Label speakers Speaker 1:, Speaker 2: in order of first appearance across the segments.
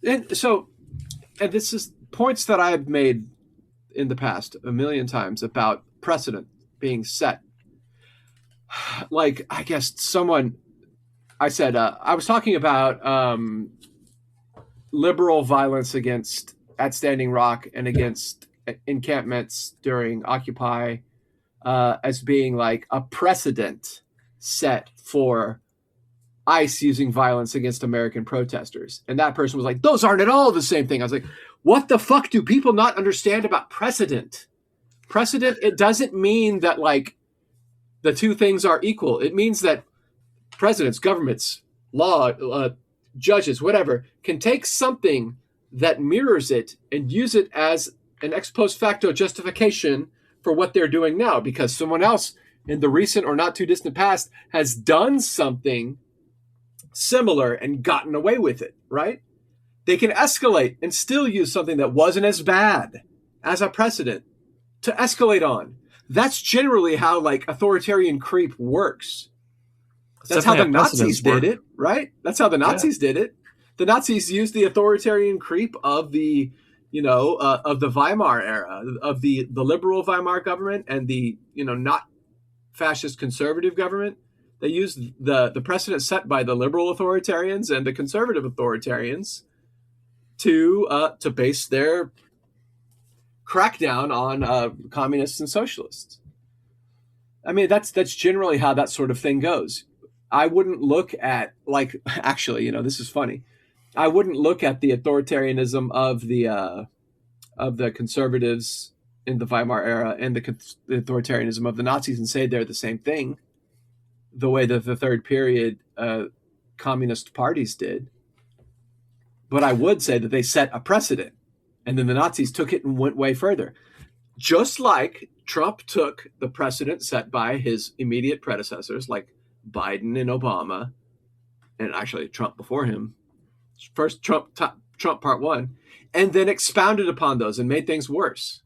Speaker 1: And so, and this is points that I have made in the past a million times about precedent being set. Like, I guess someone, I said, I was talking about liberal violence against at Standing Rock and against encampments during Occupy as being like a precedent set for ICE using violence against American protesters. And that person was like, those aren't at all the same thing. I was like, what the fuck do people not understand about precedent? Precedent, it doesn't mean that like the two things are equal. It means that presidents, governments, law, judges, whatever, can take something that mirrors it and use it as an ex post facto justification for what they're doing now because someone else in the recent or not too distant past has done something similar and gotten away with it, right? They can escalate and still use something that wasn't as bad as a precedent to escalate on. That's generally how like authoritarian creep works. That's how the Nazis did it, right? That's how the Nazis did it. The Nazis used the authoritarian creep of the, of the Weimar era, of the liberal Weimar government and the, not fascist conservative government. They used the precedent set by the liberal authoritarians and the conservative authoritarians to base their crackdown on communists and socialists. I mean, that's generally how that sort of thing goes. I wouldn't look at like actually, this is funny. I wouldn't look at the authoritarianism of the conservatives in the Weimar era and the authoritarianism of the Nazis and say they're the same thing, the way that the third period communist parties did. But I would say that they set a precedent, and then the Nazis took it and went way further. Just like Trump took the precedent set by his immediate predecessors, like Biden and Obama, and actually Trump before him. First Trump part one, and then expounded upon those and made things worse.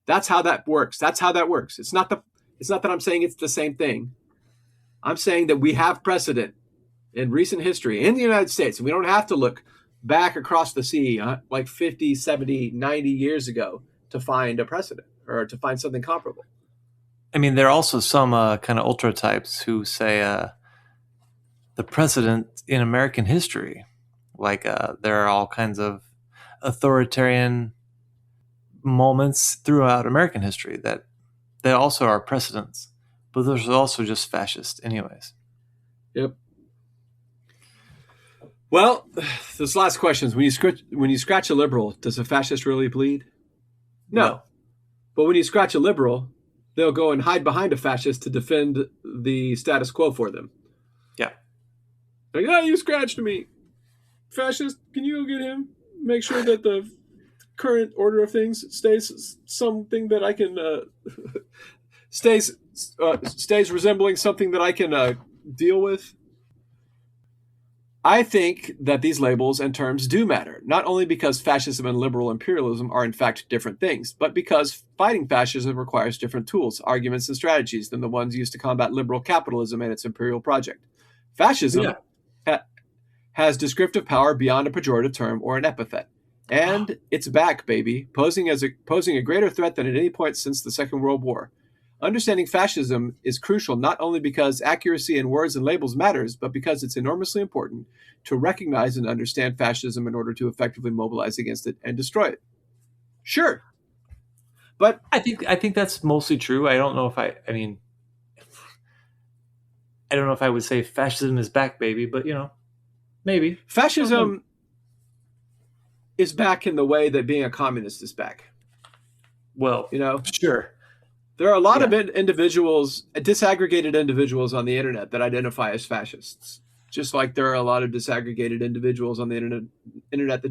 Speaker 1: That's how that works. It's not that I'm saying it's the same thing. I'm saying that we have precedent in recent history in the United States, and we don't have to look back across the sea like 50, 70, 90 years ago to find a precedent or to find something comparable.
Speaker 2: I mean, there are also some kind of ultra types who say the precedent in American history, like there are all kinds of authoritarian moments throughout American history that they also are precedents, but those are also just fascist anyways.
Speaker 1: Yep. Well, this last question is, when you scratch a liberal, does a fascist really bleed? No. But when you scratch a liberal, they'll go and hide behind a fascist to defend the status quo for them.
Speaker 2: Yeah.
Speaker 1: Like, oh, you scratched me. Fascist, can you go get him? Make sure that the current order of things stays something that I can stays resembling something that I can deal with. I think that these labels and terms do matter, not only because fascism and liberal imperialism are in fact different things, but because fighting fascism requires different tools, arguments, and strategies than the ones used to combat liberal capitalism and its imperial project. Fascism has descriptive power beyond a pejorative term or an epithet. And it's back, baby, posing a greater threat than at any point since the Second World War. Understanding fascism is crucial not only because accuracy in words and labels matters, but because it's enormously important to recognize and understand fascism in order to effectively mobilize against it and destroy it. Sure. But
Speaker 2: I think that's mostly true. I don't know if I don't know if I would say fascism is back, baby, but maybe.
Speaker 1: Fascism is back in the way that being a communist is back.
Speaker 2: Well, sure.
Speaker 1: There are a lot of individuals, disaggregated individuals on the internet that identify as fascists. Just like there are a lot of disaggregated individuals on the internet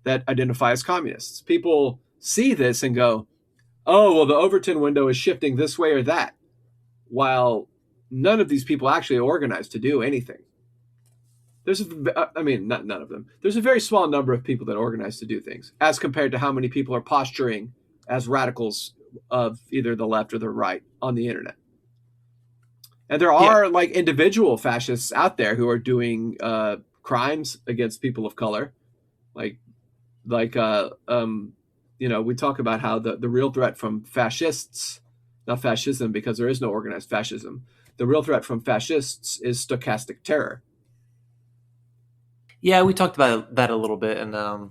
Speaker 1: that identify as communists. People see this and go, oh, well, the Overton window is shifting this way or that, while none of these people actually are organized to do anything. Not none of them. There's a very small number of people that are organized to do things, as compared to how many people are posturing as radicals of either the left or the right on the internet. And there are like individual fascists out there who are doing crimes against people of color, like like we talk about how the real threat from fascists, not fascism because there is no organized fascism, the real threat from fascists is stochastic terror.
Speaker 2: Yeah, we talked about that a little bit, and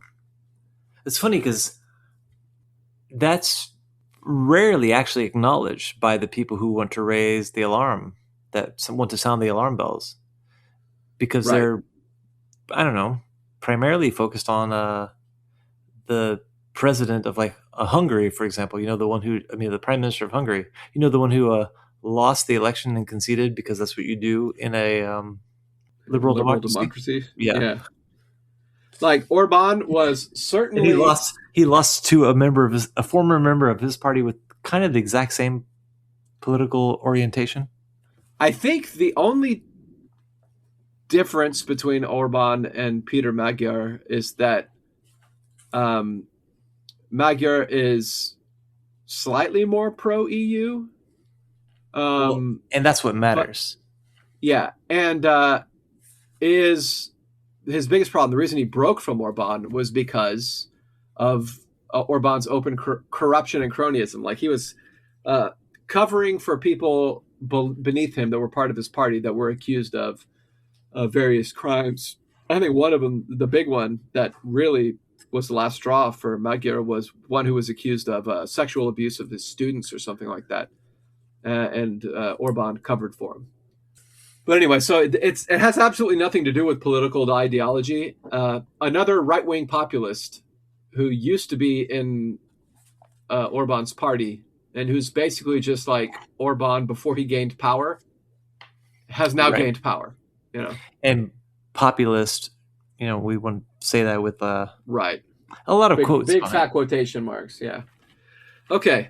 Speaker 2: it's funny because that's rarely actually acknowledged by the people who want to raise the alarm, that want to sound the alarm bells, because
Speaker 1: Right.
Speaker 2: they're, I don't know, primarily focused on the president of like Hungary, for example. The one who, I mean, the prime minister of Hungary. The one who lost the election and conceded, because that's what you do in a liberal
Speaker 1: Liberal
Speaker 2: democracy.
Speaker 1: democracy.
Speaker 2: Yeah,
Speaker 1: Yeah. Like Orban was
Speaker 2: and he
Speaker 1: certainly,
Speaker 2: lost. He lost to a former member of his party with kind of the exact same political orientation.
Speaker 1: I think the only difference between Orban and Peter Magyar is that um, Magyar is slightly more pro EU.
Speaker 2: Well,
Speaker 1: Um,
Speaker 2: and that's what
Speaker 1: but
Speaker 2: matters.
Speaker 1: yeah, and is his biggest problem. The reason he broke from Orban was because of Orban's open corruption and cronyism. Like he was uh, covering for people beneath him that were part of his party that were accused of various crimes. I think one of them, the big one that really was the last straw for Magyar, was one who was accused of sexual abuse of his students or something like that, and Orban covered for him. But anyway, so it has absolutely nothing to do with political ideology. Another right wing populist who used to be in Orban's party and who's basically just like Orban before he gained power has now
Speaker 2: Right.
Speaker 1: gained power.
Speaker 2: And populist, we want to say that with
Speaker 1: Right.
Speaker 2: a lot of
Speaker 1: Big
Speaker 2: quotes
Speaker 1: big
Speaker 2: behind
Speaker 1: fat
Speaker 2: it.
Speaker 1: quotation marks. Yeah. Okay.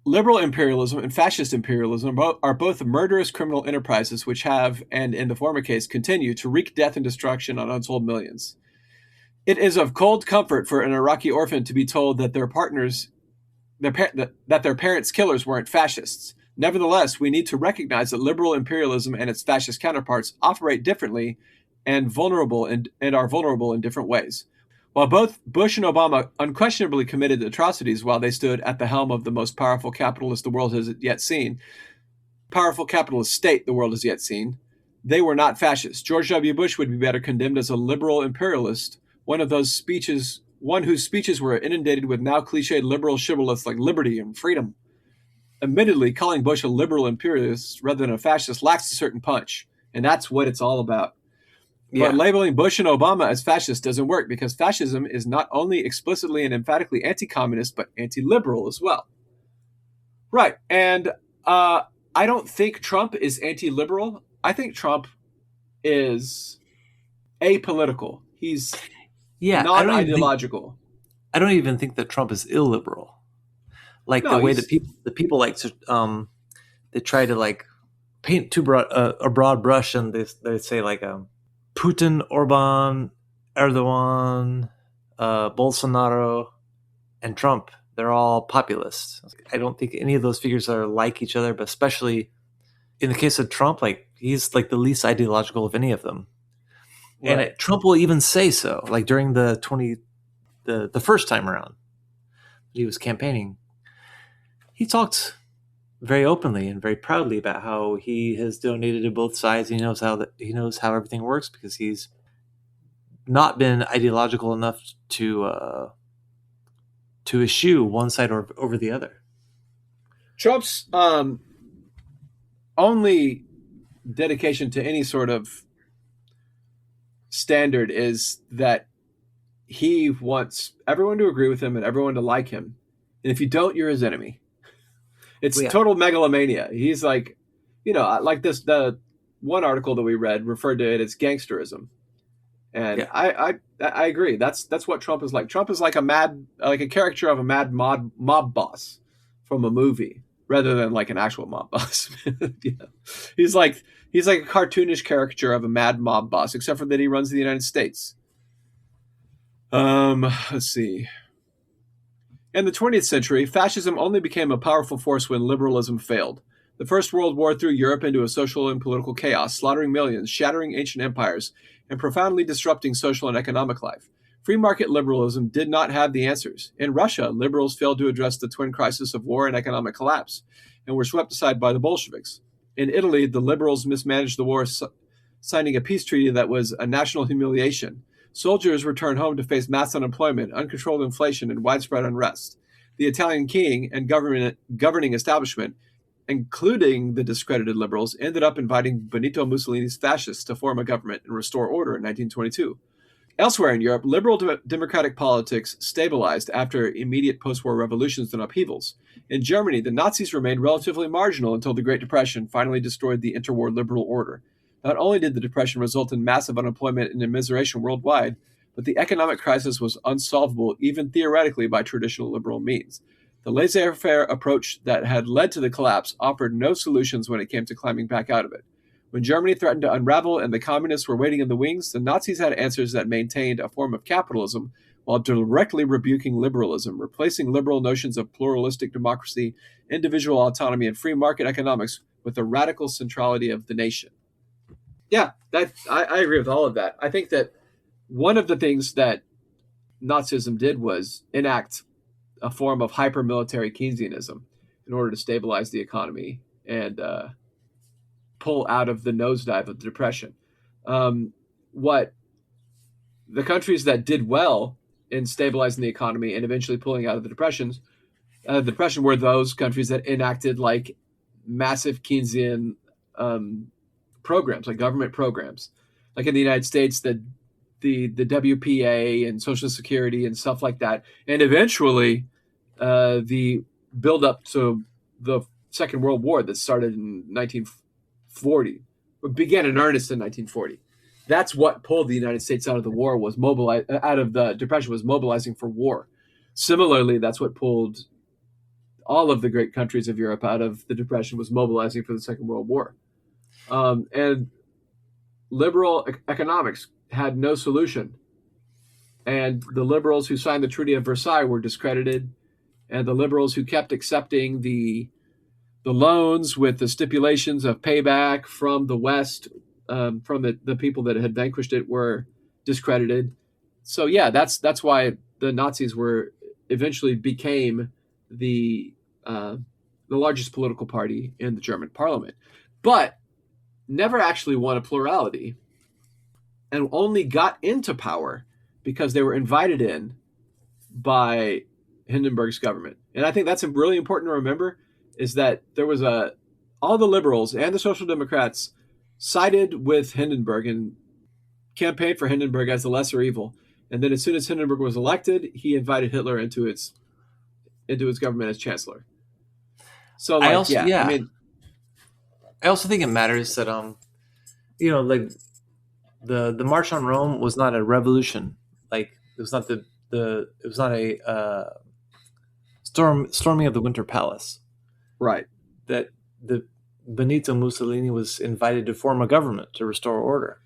Speaker 1: Liberal imperialism and fascist imperialism are both murderous criminal enterprises which have, and in the former case, continue to wreak death and destruction on untold millions. It is of cold comfort for an Iraqi orphan to be told that their parents' killers weren't fascists. Nevertheless, we need to recognize that liberal imperialism and its fascist counterparts operate differently and are vulnerable in different ways. While both Bush and Obama unquestionably committed atrocities while they stood at the helm of the most powerful capitalist the world has yet seen, powerful capitalist state the world has yet seen, they were not fascists. George W. Bush would be better condemned as a liberal imperialist, one whose speeches were inundated with now cliched liberal shibboleths like liberty and freedom. Admittedly, calling Bush a liberal imperialist rather than a fascist lacks a certain punch, and that's what it's all about. But
Speaker 2: Yeah.
Speaker 1: labeling Bush and Obama as fascist doesn't work because fascism is not only explicitly and emphatically anti-communist, but anti-liberal as well. Right. And I don't think Trump is anti-liberal. I think Trump is apolitical. He's
Speaker 2: Yeah,
Speaker 1: non-ideological.
Speaker 2: I don't even think that Trump is illiberal. Like the
Speaker 1: No,
Speaker 2: way that
Speaker 1: he's
Speaker 2: people like to they try to like paint too broad a broad brush, and they say like Putin, Orban, Erdogan, Bolsonaro, and Trump. They're all populists. I don't think any of those figures are like each other, but especially in the case of Trump, like he's like the least ideological of any of them. And
Speaker 1: right.
Speaker 2: Trump will even say so. Like during the first time around, he was campaigning. He talked very openly and very proudly about how he has donated to both sides. He knows how everything works because he's not been ideological enough to eschew one side or over the other.
Speaker 1: Trump's only dedication to any sort of standard is that he wants everyone to agree with him and everyone to like him. And if you don't, you're his enemy. It's
Speaker 2: Well, yeah,
Speaker 1: total megalomania. He's like, like the one article that we read referred to it as gangsterism. And
Speaker 2: yeah,
Speaker 1: I agree. That's what Trump is like. Trump is like a caricature of a mad mob boss from a movie rather than like an actual mob boss. Yeah. He's like he's like a cartoonish caricature of a mad mob boss, except for that he runs the United States. Let's see. In the 20th century, fascism only became a powerful force when liberalism failed. The First World War threw Europe into a social and political chaos, slaughtering millions, shattering ancient empires, and profoundly disrupting social and economic life. Free market liberalism did not have the answers. In Russia, liberals failed to address the twin crisis of war and economic collapse and were swept aside by the Bolsheviks. In Italy, the liberals mismanaged the war, signing a peace treaty that was a national humiliation. Soldiers returned home to face mass unemployment, uncontrolled inflation, and widespread unrest. The Italian king and governing establishment, including the discredited liberals, ended up inviting Benito Mussolini's fascists to form a government and restore order in 1922. Elsewhere in Europe, liberal democratic politics stabilized after immediate post-war revolutions and upheavals. In Germany, the Nazis remained relatively marginal until the Great Depression finally destroyed the interwar liberal order. Not only did the Depression result in massive unemployment and immiseration worldwide, but the economic crisis was unsolvable even theoretically by traditional liberal means. The laissez-faire approach that had led to the collapse offered no solutions when it came to climbing back out of it. When Germany threatened to unravel and the communists were waiting in the wings, the Nazis had answers that maintained a form of capitalism while directly rebuking liberalism, replacing liberal notions of pluralistic democracy, individual autonomy, and free market economics with the radical centrality of the nation. Yeah, I agree with all of that. I think that one of the things that Nazism did was enact a form of hyper-military Keynesianism in order to stabilize the economy and pull out of the nosedive of the Depression. What the countries that did well in stabilizing the economy and eventually pulling out of the depression were those countries that enacted like massive Keynesian programs, like government programs, like in the United States, the WPA and Social Security and stuff like that, and eventually the build up to the Second World War that started in 1940, began in earnest in 1940. That's what pulled the United States out of the war, was out of the Depression, was mobilizing for war. Similarly, that's what pulled all of the great countries of Europe out of the Depression, was mobilizing for the Second World War. And liberal economics had no solution. And the liberals who signed the Treaty of Versailles were discredited. And the liberals who kept accepting the loans with the stipulations of payback from the West, from the people that had vanquished it, were discredited. So yeah, that's why the Nazis eventually became the largest political party in the German parliament, but never actually won a plurality, and only got into power because they were invited in by Hindenburg's government. And I think that's really important to remember, is that there was all the liberals and the Social Democrats sided with Hindenburg and campaigned for Hindenburg as the lesser evil. And then as soon as Hindenburg was elected, he invited Hitler into his government as chancellor. So
Speaker 2: I also think it matters that like the March on Rome was not a revolution. Like it was not a storming of the Winter Palace.
Speaker 1: Right.
Speaker 2: That the Benito Mussolini was invited to form a government to restore order.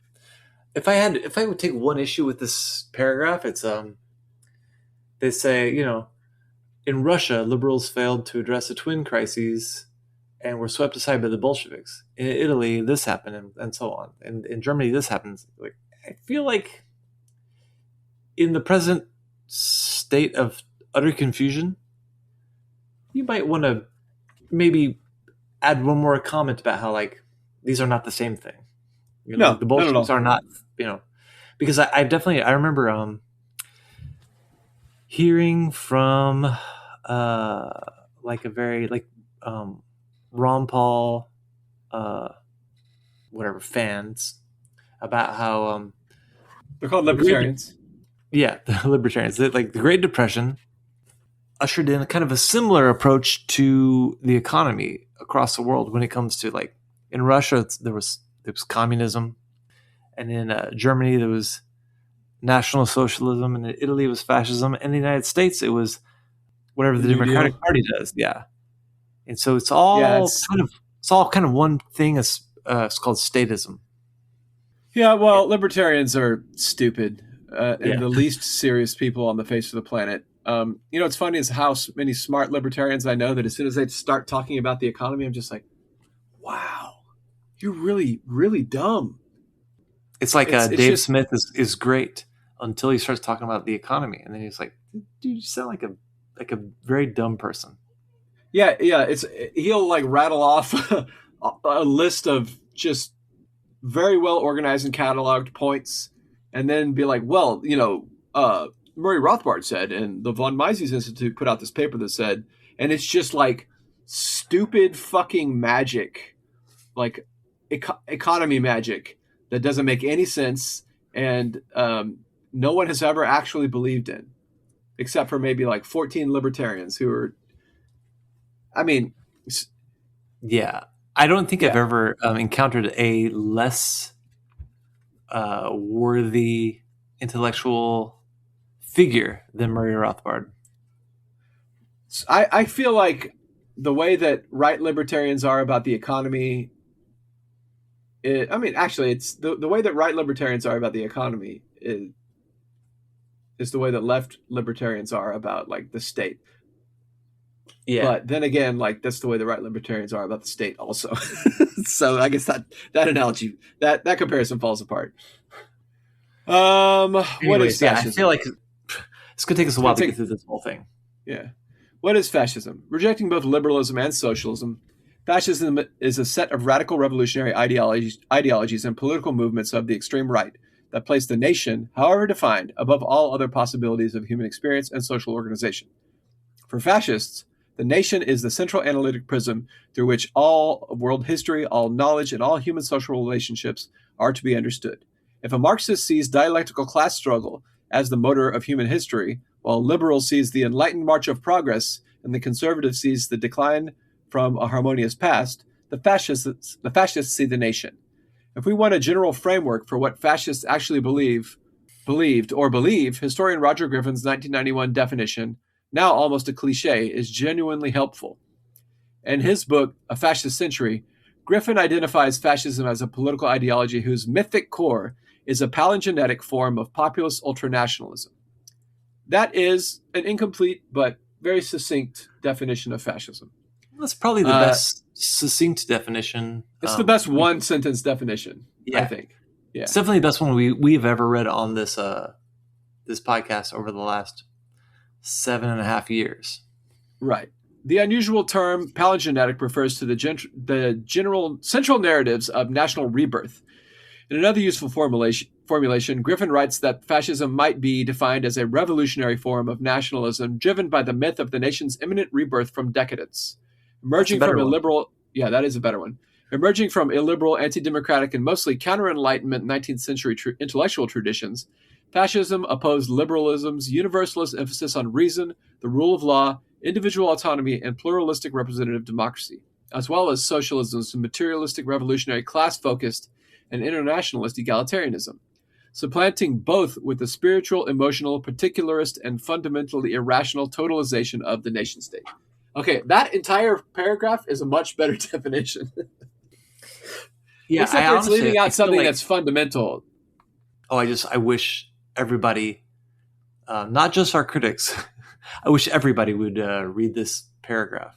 Speaker 2: If I would take one issue with this paragraph, it's they say, in Russia, liberals failed to address the twin crises and were swept aside by the Bolsheviks. In Italy, this happened, and so on. And in Germany, this happens. Like, I feel like in the present state of utter confusion, you might want to maybe add one more comment about how like these are not the same thing.
Speaker 1: No,
Speaker 2: the Bolsheviks are not, because I remember hearing from like a very Ron Paul fans about how
Speaker 1: they're called libertarians.
Speaker 2: The libertarians. Like the Great Depression ushered in a kind of a similar approach to the economy across the world when it comes to, like, in Russia there was communism, and in Germany there was National Socialism, and in Italy it was fascism, and in the United States it was whatever the Democratic Party does. Yeah. And so it's all kind of one thing. It's called statism.
Speaker 1: Yeah, well, libertarians are stupid and the least serious people on the face of the planet. What's funny is how many smart libertarians I know that as soon as they start talking about the economy, I'm just like, wow, you're really, really dumb.
Speaker 2: It's like
Speaker 1: It's
Speaker 2: Dave
Speaker 1: just
Speaker 2: Smith is great until he starts talking about the economy, and then he's like, "Dude, you sound like a very dumb person."
Speaker 1: yeah. It's he'll like rattle off a list of just very well organized and cataloged points, and then be like, well, Murray Rothbard said, and the von Mises Institute put out this paper that said, and it's just like stupid fucking magic, like economy magic that doesn't make any sense, and no one has ever actually believed in, except for maybe like 14 libertarians who are, I mean,
Speaker 2: Yeah, I don't think I've
Speaker 1: yeah.
Speaker 2: ever encountered a less worthy intellectual figure than Murray Rothbard.
Speaker 1: I feel like the way that right libertarians are about the economy, actually, it's the way that right libertarians are about the economy is the way that left libertarians are about like the state.
Speaker 2: Yeah.
Speaker 1: But then again, like that's the way the right libertarians are about the state also. So I guess that analogy, that comparison falls apart. What is
Speaker 2: Anyways, yeah, I feel
Speaker 1: fascism?
Speaker 2: like it's gonna take us a
Speaker 1: It's going
Speaker 2: while
Speaker 1: to
Speaker 2: to get
Speaker 1: take
Speaker 2: through this whole thing.
Speaker 1: Yeah. What is fascism? Rejecting both liberalism and socialism, fascism is a set of radical revolutionary ideologies and political movements of the extreme right that place the nation, however defined, above all other possibilities of human experience and social organization. For fascists, the nation is the central analytic prism through which all world history, all knowledge, and all human social relationships are to be understood. If a Marxist sees dialectical class struggle as the motor of human history, while a liberal sees the enlightened march of progress and the conservative sees the decline from a harmonious past, the fascists see the nation. If we want a general framework for what fascists actually believe, historian Roger Griffin's 1991 definition, now almost a cliche, is genuinely helpful. In his book, A Fascist Century, Griffin identifies fascism as a political ideology whose mythic core is a palingenetic form of populist ultranationalism. That is an incomplete but very succinct definition of fascism.
Speaker 2: That's probably the
Speaker 1: Uh,
Speaker 2: best succinct definition.
Speaker 1: it's the best one sentence definition, I
Speaker 2: Yeah,
Speaker 1: think.
Speaker 2: it's
Speaker 1: Yeah,
Speaker 2: definitely the best one we've ever read on this podcast over the last 7.5 years.
Speaker 1: right. The unusual term palingenetic refers to the general central narratives of national rebirth. In another useful formulation, Griffin writes that fascism might be defined as a revolutionary form of nationalism driven by the myth of the nation's imminent rebirth from decadence.
Speaker 2: That's a
Speaker 1: Emerging from
Speaker 2: better one.
Speaker 1: illiberal, yeah, that is a better one. Emerging from illiberal, anti-democratic, and mostly counter-Enlightenment 19th century intellectual traditions, fascism opposed liberalism's universalist emphasis on reason, the rule of law, individual autonomy, and pluralistic representative democracy, as well as socialism's materialistic, revolutionary, class-focused, and internationalist egalitarianism, supplanting both with the spiritual, emotional, particularist, and fundamentally irrational totalization of the nation state. Okay, that entire paragraph is a much better definition.
Speaker 2: Yeah,
Speaker 1: Except for it's leaving
Speaker 2: I
Speaker 1: out
Speaker 2: feel
Speaker 1: something
Speaker 2: like
Speaker 1: that's fundamental.
Speaker 2: I wish everybody, not just our critics, I wish everybody would read this paragraph.